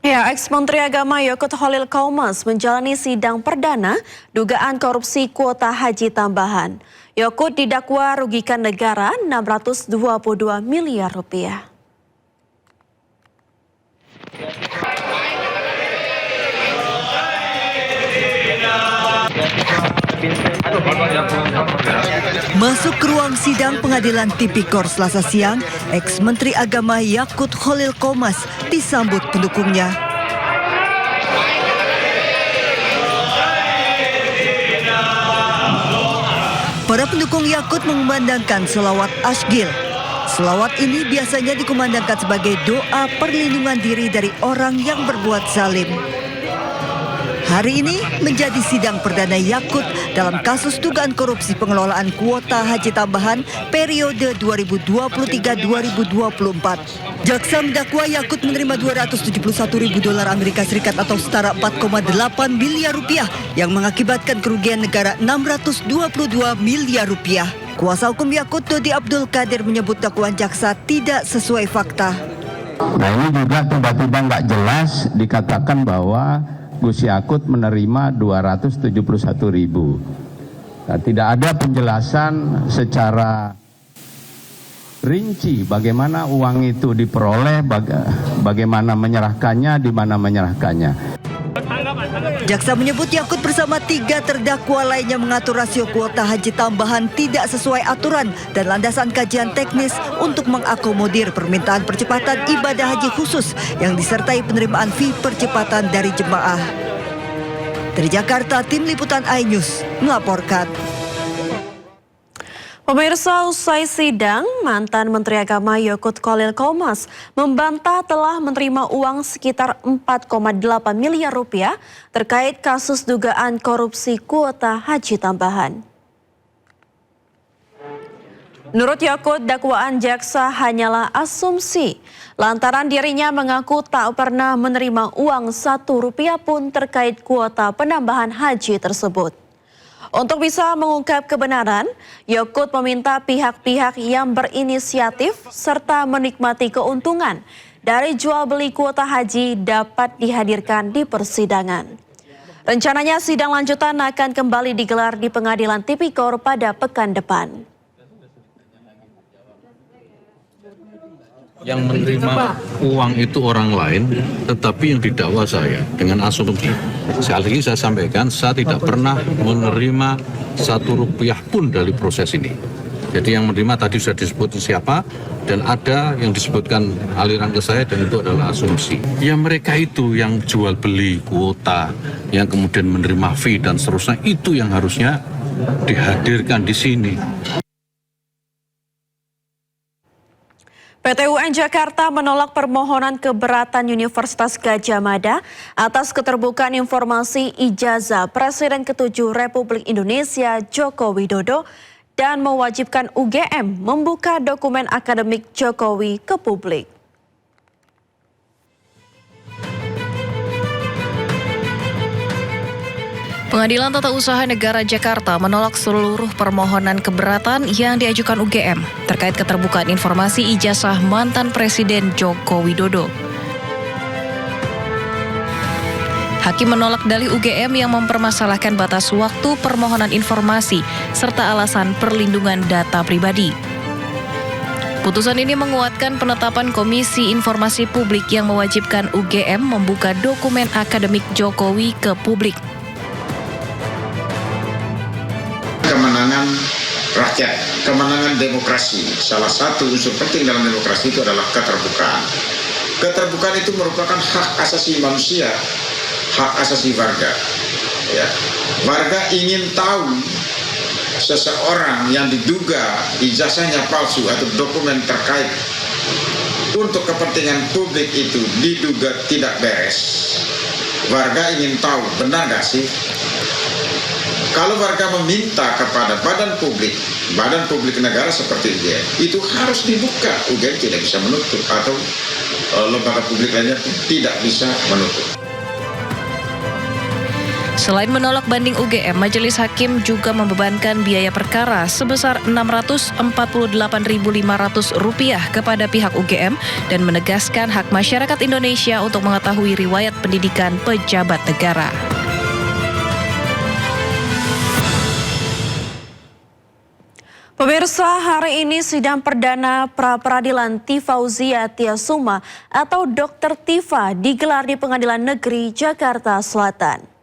Ya, Ex-Menteri Agama Yakut Khalil Qomas menjalani sidang perdana dugaan korupsi kuota haji tambahan. Yakut didakwa rugikan negara 622 miliar rupiah. Masuk ke ruang sidang pengadilan Tipikor Selasa siang, Ex-Menteri Agama Yakut Khalil Qomas disambut pendukungnya. Para pendukung Yakut mengumandangkan selawat Ashgil. Selawat ini biasanya dikumandangkan sebagai doa perlindungan diri dari orang yang berbuat zalim. Hari ini menjadi sidang perdana Yakut dalam kasus dugaan korupsi pengelolaan kuota haji tambahan periode 2023-2024. Jaksa mendakwa Yakut menerima 271 ribu dolar Amerika Serikat atau setara 4,8 miliar rupiah yang mengakibatkan kerugian negara 622 miliar rupiah. Kuasa hukum Yakut Dodi Abdul Qadir menyebut dakwaan jaksa tidak sesuai fakta. Nah, ini juga tiba-tiba nggak jelas dikatakan bahwa Gus Yakut menerima 271 ribu. Nah, tidak ada penjelasan secara rinci bagaimana uang itu diperoleh, bagaimana menyerahkannya, di mana menyerahkannya. Jaksa menyebut Yakut bersama 3 terdakwa lainnya mengatur rasio kuota haji tambahan tidak sesuai aturan dan landasan kajian teknis untuk mengakomodir permintaan percepatan ibadah haji khusus yang disertai penerimaan fee percepatan dari jemaah. Dari Jakarta, Tim Liputan iNews melaporkan. Pemirsa, usai sidang, mantan Menteri Agama Yakut Khalil Qomas membantah telah menerima uang sekitar 4,8 miliar rupiah terkait kasus dugaan korupsi kuota haji tambahan. Menurut Yakut, dakwaan jaksa hanyalah asumsi lantaran dirinya mengaku tak pernah menerima uang 1 rupiah pun terkait kuota penambahan haji tersebut. Untuk bisa mengungkap kebenaran, Yakut meminta pihak-pihak yang berinisiatif serta menikmati keuntungan dari jual beli kuota haji dapat dihadirkan di persidangan. Rencananya sidang lanjutan akan kembali digelar di Pengadilan Tipikor pada pekan depan. Yang menerima uang itu orang lain, tetapi yang didakwa saya dengan asumsi. Sekali lagi saya sampaikan, saya tidak pernah menerima 1 rupiah pun dari proses ini. Jadi yang menerima tadi sudah disebut siapa, dan ada yang disebutkan aliran ke saya, dan itu adalah asumsi. Ya mereka itu yang jual beli kuota, yang kemudian menerima fee dan seterusnya, itu yang harusnya dihadirkan di sini. PT UN Jakarta menolak permohonan keberatan Universitas Gadjah Mada atas keterbukaan informasi ijazah Presiden ke-7 Republik Indonesia Joko Widodo dan mewajibkan UGM membuka dokumen akademik Jokowi ke publik. Pengadilan Tata Usaha Negara Jakarta menolak seluruh permohonan keberatan yang diajukan UGM terkait keterbukaan informasi ijazah mantan Presiden Joko Widodo. Hakim menolak dalih UGM yang mempermasalahkan batas waktu permohonan informasi serta alasan perlindungan data pribadi. Putusan ini menguatkan penetapan Komisi Informasi Publik yang mewajibkan UGM membuka dokumen akademik Jokowi ke publik. Kemenangan rakyat, kemenangan demokrasi. Salah satu unsur penting dalam demokrasi itu adalah keterbukaan. Keterbukaan itu merupakan hak asasi manusia, hak asasi warga. Ya. Warga ingin tahu seseorang yang diduga ijazahnya palsu atau dokumen terkait untuk kepentingan publik itu diduga tidak beres. Warga ingin tahu benar nggak sih? Kalau warga meminta kepada badan publik negara seperti UGM, itu harus dibuka. UGM tidak bisa menutup atau lembaga publik lainnya tidak bisa menutup. Selain menolak banding UGM, Majelis Hakim juga membebankan biaya perkara sebesar Rp648.500 kepada pihak UGM dan menegaskan hak masyarakat Indonesia untuk mengetahui riwayat pendidikan pejabat negara. Pemirsa, hari ini sidang perdana pra-peradilan Tifauzia Tiasuma atau Dr. Tifa digelar di Pengadilan Negeri Jakarta Selatan.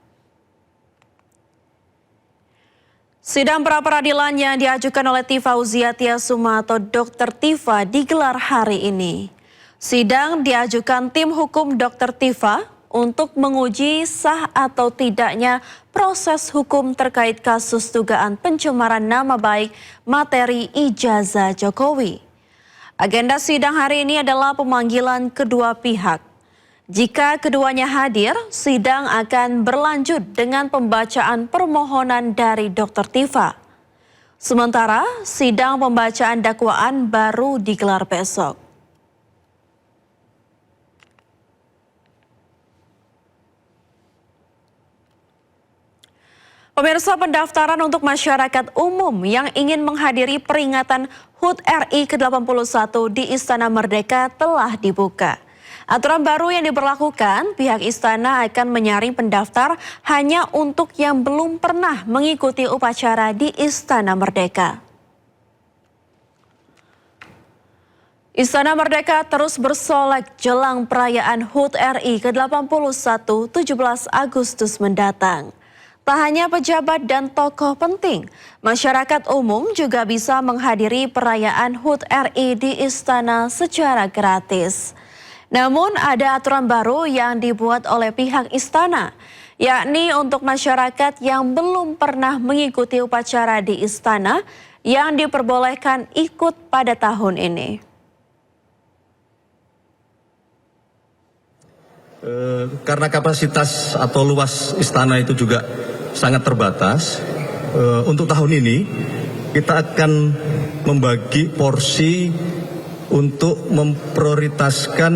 Sidang pra-peradilan yang diajukan oleh Tifauzia Tiasuma atau Dr. Tifa digelar hari ini. Sidang diajukan tim hukum Dr. Tifa untuk menguji sah atau tidaknya proses hukum terkait kasus dugaan pencemaran nama baik materi ijazah Jokowi. Agenda sidang hari ini adalah pemanggilan kedua pihak. Jika keduanya hadir, sidang akan berlanjut dengan pembacaan permohonan dari Dr. Tifa. Sementara, sidang pembacaan dakwaan baru digelar besok. Pemirsa, pendaftaran untuk masyarakat umum yang ingin menghadiri peringatan HUT RI ke-81 di Istana Merdeka telah dibuka. Aturan baru yang diberlakukan, pihak istana akan menyaring pendaftar hanya untuk yang belum pernah mengikuti upacara di Istana Merdeka. Istana Merdeka terus bersolek jelang perayaan HUT RI ke-81 17 Agustus mendatang. Tak hanya pejabat dan tokoh penting, masyarakat umum juga bisa menghadiri perayaan HUT RI di Istana secara gratis. Namun ada aturan baru yang dibuat oleh pihak istana, yakni untuk masyarakat yang belum pernah mengikuti upacara di istana yang diperbolehkan ikut pada tahun ini. Karena kapasitas atau luas istana itu juga sangat terbatas, untuk tahun ini kita akan membagi porsi untuk memprioritaskan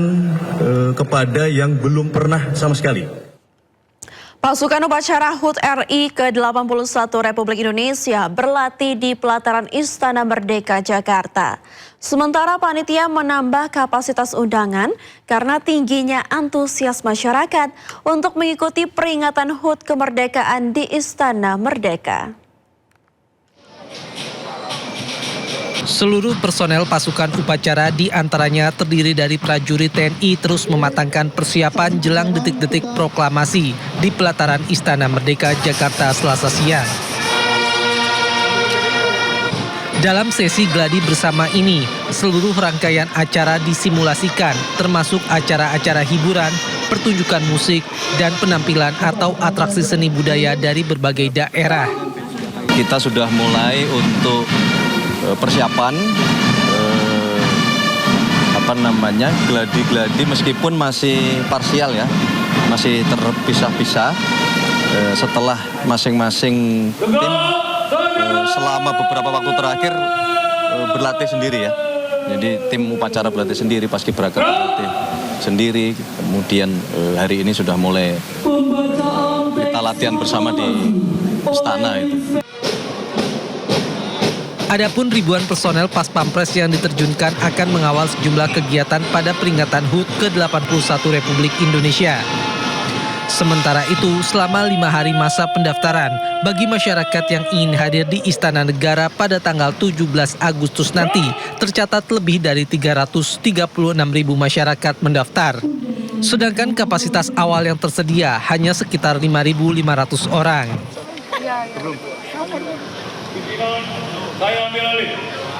kepada yang belum pernah sama sekali. Pasukan upacara HUT RI ke-81 Republik Indonesia berlatih di pelataran Istana Merdeka, Jakarta. Sementara panitia menambah kapasitas undangan karena tingginya antusias masyarakat untuk mengikuti peringatan HUT kemerdekaan di Istana Merdeka. Seluruh personel pasukan upacara diantaranya terdiri dari prajurit TNI terus mematangkan persiapan jelang detik-detik proklamasi di pelataran Istana Merdeka, Jakarta Selasa siang. Dalam sesi gladi bersama ini, seluruh rangkaian acara disimulasikan, termasuk acara-acara hiburan, pertunjukan musik, dan penampilan atau atraksi seni budaya dari berbagai daerah. Kita sudah mulai untuk persiapan gladi-gladi meskipun masih parsial ya, masih terpisah-pisah setelah masing-masing tim selama beberapa waktu terakhir berlatih sendiri ya. Jadi tim upacara berlatih sendiri, paskibraka berlatih sendiri. Kemudian hari ini sudah mulai kita latihan bersama di istana itu. Adapun ribuan personel Pas Pampres yang diterjunkan akan mengawal sejumlah kegiatan pada peringatan HUT ke-81 Republik Indonesia. Sementara itu, selama 5 hari masa pendaftaran, bagi masyarakat yang ingin hadir di Istana Negara pada tanggal 17 Agustus nanti, tercatat lebih dari 336.000 masyarakat mendaftar. Sedangkan kapasitas awal yang tersedia hanya sekitar 5.500 orang. Saya ambil alih.